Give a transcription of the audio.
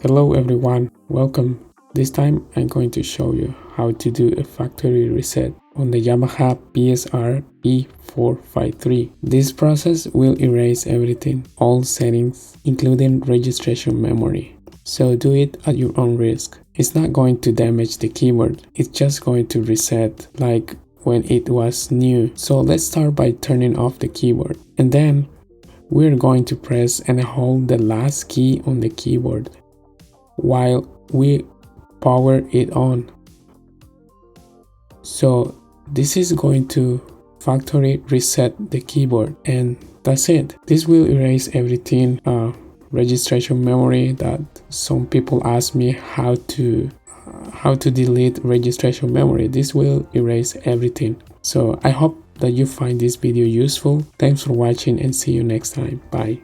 Hello everyone, welcome. This time I'm going to show you how to do a factory reset on the Yamaha PSR-e453. This process will erase everything, all settings, including registration memory. So do it at your own risk. It's not going to damage the keyboard, it's just going to reset like when it was new. So let's start by turning off the keyboard, and then we're going to press and hold the last key on the keyboard while we power it on. So this is going to factory reset the keyboard, and that's it. This will erase everything, registration memory. That some people ask me how to delete registration memory. This will erase everything. So I hope that you find this video useful. Thanks for watching and see you next time. Bye.